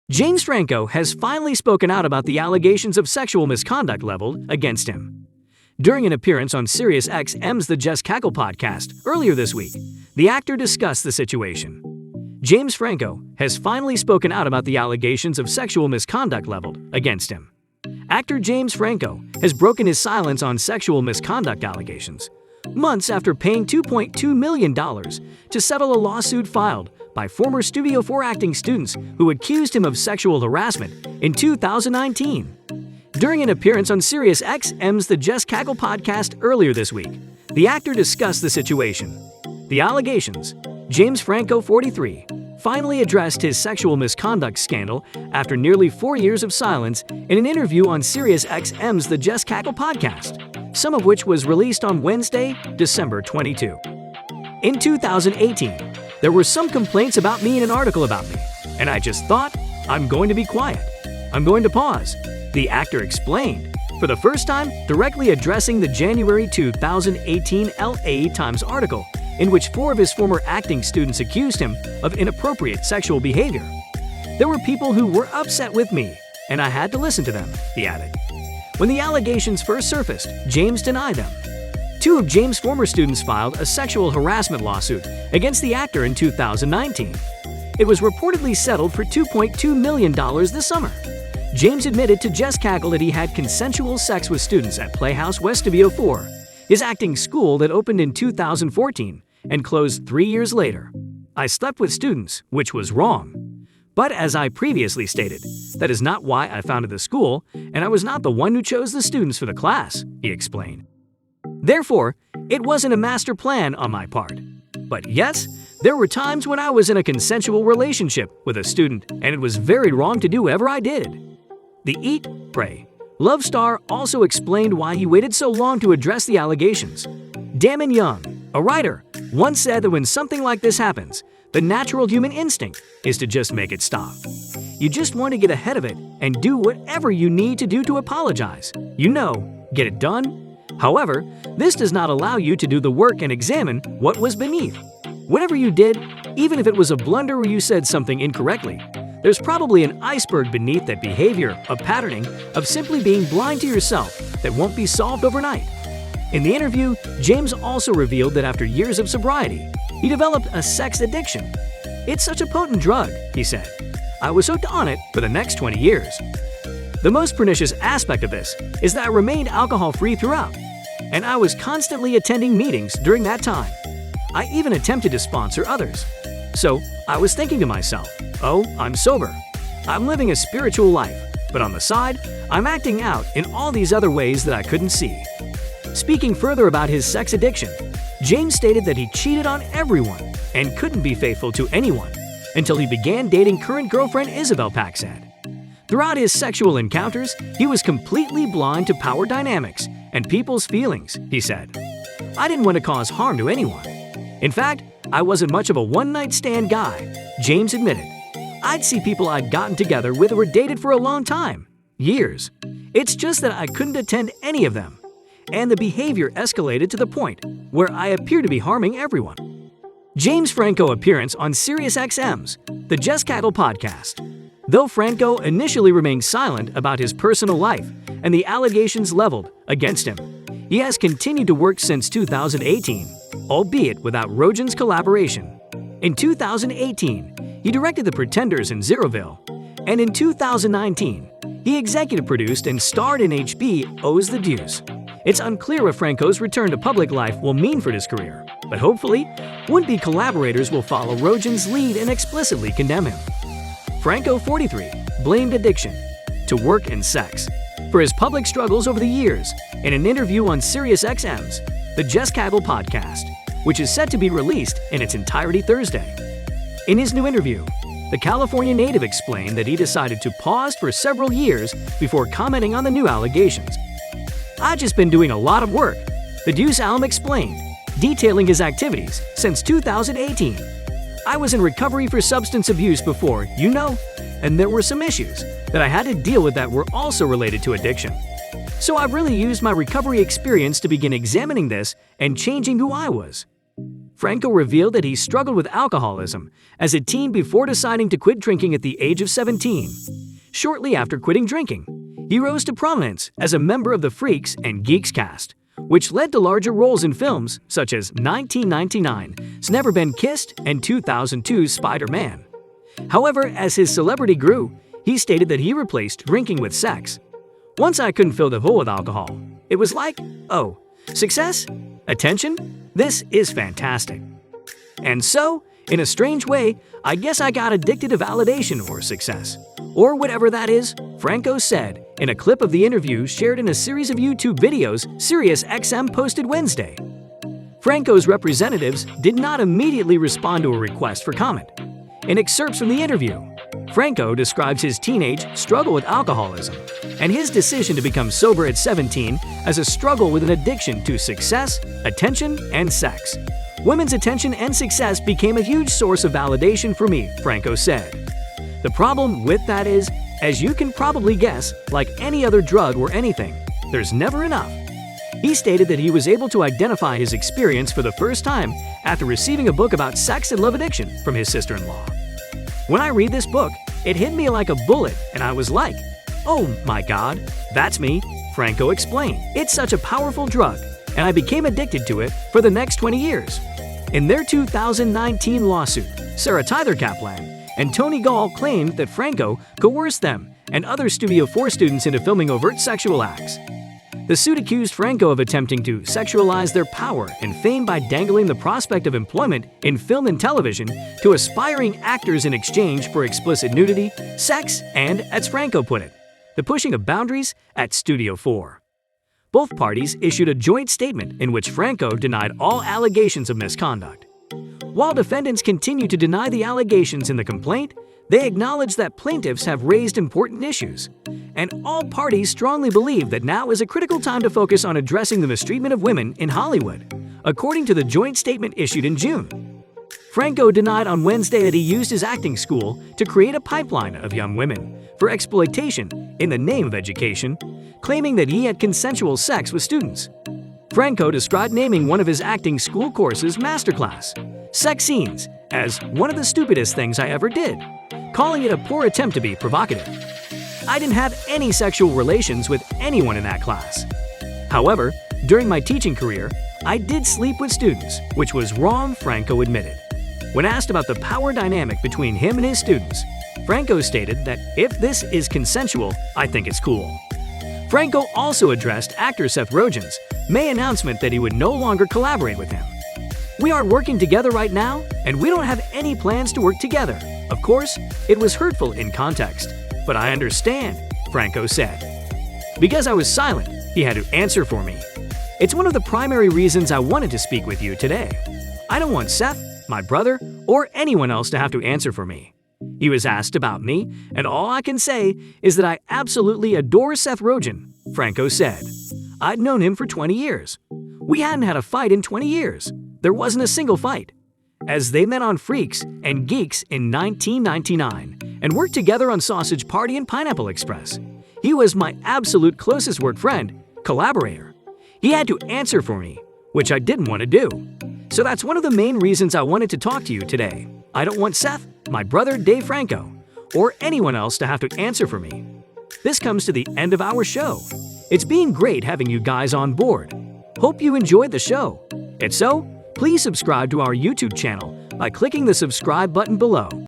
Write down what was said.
James Franco has finally spoken out about the allegations of sexual misconduct leveled against him. During an appearance on SiriusXM's The Just Cackle podcast earlier this week, the actor discussed the situation. James Franco has finally spoken out about the allegations of sexual misconduct leveled against him. Actor James Franco has broken his silence on sexual misconduct allegations, months after paying $2.2 million to settle a lawsuit filed by former Studio 4 acting students who accused him of sexual harassment in 2019. During an appearance on SiriusXM's The Just Cackle podcast earlier this week, the actor discussed the situation. The allegations: James Franco, 43, finally addressed his sexual misconduct scandal after nearly 4 years of silence in an interview on SiriusXM's The Just Cackle podcast, some of which was released on Wednesday, December 22. In 2018, there were some complaints about me in an article about me, and I just thought, I'm going to be quiet. I'm going to pause, the actor explained, for the first time directly addressing the January 2018 LA Times article in which 4 of his former acting students accused him of inappropriate sexual behavior. There were people who were upset with me, and I had to listen to them, he added. When the allegations first surfaced, James denied them. 2 of James' former students filed a sexual harassment lawsuit against the actor in 2019. It was reportedly settled for $2.2 million this summer. James admitted to Just Cackle that he had consensual sex with students at Playhouse West Studio 4, his acting school that opened in 2014 and closed 3 years later. I slept with students, which was wrong. But as I previously stated, that is not why I founded the school, and I was not the one who chose the students for the class, he explained. Therefore, it wasn't a master plan on my part. But yes, there were times when I was in a consensual relationship with a student, and it was very wrong to do whatever I did. The Eat, Pray, Love star also explained why he waited so long to address the allegations. Damon Young, a writer, once said that when something like this happens, the natural human instinct is to just make it stop. You just want to get ahead of it and do whatever you need to do to apologize. Get it done. However, this does not allow you to do the work and examine what was beneath. Whatever you did, even if it was a blunder or you said something incorrectly, there's probably an iceberg beneath that behavior, a patterning of simply being blind to yourself that won't be solved overnight. In the interview, James also revealed that after years of sobriety, he developed a sex addiction. It's such a potent drug, he said. I was hooked on it for the next 20 years. The most pernicious aspect of this is that I remained alcohol-free throughout, and I was constantly attending meetings during that time. I even attempted to sponsor others. So I was thinking to myself, oh, I'm sober. I'm living a spiritual life, but on the side, I'm acting out in all these other ways that I couldn't see. Speaking further about his sex addiction, James stated that he cheated on everyone and couldn't be faithful to anyone until he began dating current girlfriend Isabel Paxad. Throughout his sexual encounters, he was completely blind to power dynamics and people's feelings, he said. I didn't want to cause harm to anyone. In fact, I wasn't much of a one-night stand guy, James admitted. I'd see people I'd gotten together with or dated for a long time, years. It's just that I couldn't attend any of them. And the behavior escalated to the point where I appear to be harming everyone. James Franco appearance on SiriusXM's The Just Cackle podcast. Though Franco initially remained silent about his personal life and the allegations leveled against him, he has continued to work since 2018, albeit without Rogen's collaboration. In 2018, he directed The Pretenders in Zeroville, and in 2019, he executive produced and starred in HBO's The Deuce. It's unclear what Franco's return to public life will mean for his career, but hopefully, would-be collaborators will follow Rogen's lead and explicitly condemn him. Franco, 43, blamed addiction to work and sex for his public struggles over the years in an interview on SiriusXM's The Just Cackle podcast, which is set to be released in its entirety Thursday. In his new interview, the California native explained that he decided to pause for several years before commenting on the new allegations. I've just been doing a lot of work, the Deuce alum explained, detailing his activities since 2018. I was in recovery for substance abuse before, and there were some issues that I had to deal with that were also related to addiction. So I've really used my recovery experience to begin examining this and changing who I was. Franco revealed that he struggled with alcoholism as a teen before deciding to quit drinking at the age of 17. Shortly after quitting drinking, he rose to prominence as a member of the Freaks and Geeks cast, which led to larger roles in films such as 1999's Never Been Kissed and 2002's Spider-Man. However, as his celebrity grew, he stated that he replaced drinking with sex. "Once I couldn't fill the hole with alcohol. It was like, oh, success? Attention? This is fantastic. And so, in a strange way, I guess I got addicted to validation or success. Or whatever that is," Franco said in a clip of the interview shared in a series of YouTube videos SiriusXM posted Wednesday. Franco's representatives did not immediately respond to a request for comment. In excerpts from the interview, Franco describes his teenage struggle with alcoholism and his decision to become sober at 17 as a struggle with an addiction to success, attention, and sex. "Women's attention and success became a huge source of validation for me," Franco said. "The problem with that is, as you can probably guess, like any other drug or anything, there's never enough." He stated that he was able to identify his experience for the first time after receiving a book about sex and love addiction from his sister-in-law. "When I read this book, it hit me like a bullet and I was like, oh my God, that's me," Franco explained. "It's such a powerful drug, and I became addicted to it for the next 20 years. In their 2019 lawsuit, Sarah Tyler Kaplan and Tony Gall claimed that Franco coerced them and other Studio 4 students into filming overt sexual acts. The suit accused Franco of attempting to sexualize their power and fame by dangling the prospect of employment in film and television to aspiring actors in exchange for explicit nudity, sex, and, as Franco put it, the pushing of boundaries at Studio 4. Both parties issued a joint statement in which Franco denied all allegations of misconduct. While defendants continue to deny the allegations in the complaint, they acknowledge that plaintiffs have raised important issues, and all parties strongly believe that now is a critical time to focus on addressing the mistreatment of women in Hollywood, according to the joint statement issued in June. Franco denied on Wednesday that he used his acting school to create a pipeline of young women for exploitation in the name of education, claiming that he had consensual sex with students. Franco described naming one of his acting school courses Masterclass, Sex Scenes, as one of the stupidest things I ever did, calling it a poor attempt to be provocative. "I didn't have any sexual relations with anyone in that class. However, during my teaching career, I did sleep with students, which was wrong," Franco admitted. When asked about the power dynamic between him and his students, Franco stated that if this is consensual, I think it's cool. Franco also addressed actor Seth Rogen's May announcement that he would no longer collaborate with him. "We aren't working together right now, and we don't have any plans to work together. Of course, it was hurtful in context, but I understand," Franco said. "Because I was silent, he had to answer for me. It's one of the primary reasons I wanted to speak with you today. I don't want Seth, my brother, or anyone else to have to answer for me. He was asked about me, and all I can say is that I absolutely adore Seth Rogen," Franco said. "I'd known him for 20 years. We hadn't had a fight in 20 years. There wasn't a single fight. As they met on Freaks and Geeks in 1999 and worked together on Sausage Party and Pineapple Express. He was my absolute closest work friend, collaborator. He had to answer for me, which I didn't want to do. So that's one of the main reasons I wanted to talk to you today. I don't want Seth, my brother Dave Franco, or anyone else to have to answer for me. This comes to the end of our show. It's been great having you guys on board. Hope you enjoyed the show. If so, please subscribe to our YouTube channel by clicking the subscribe button below.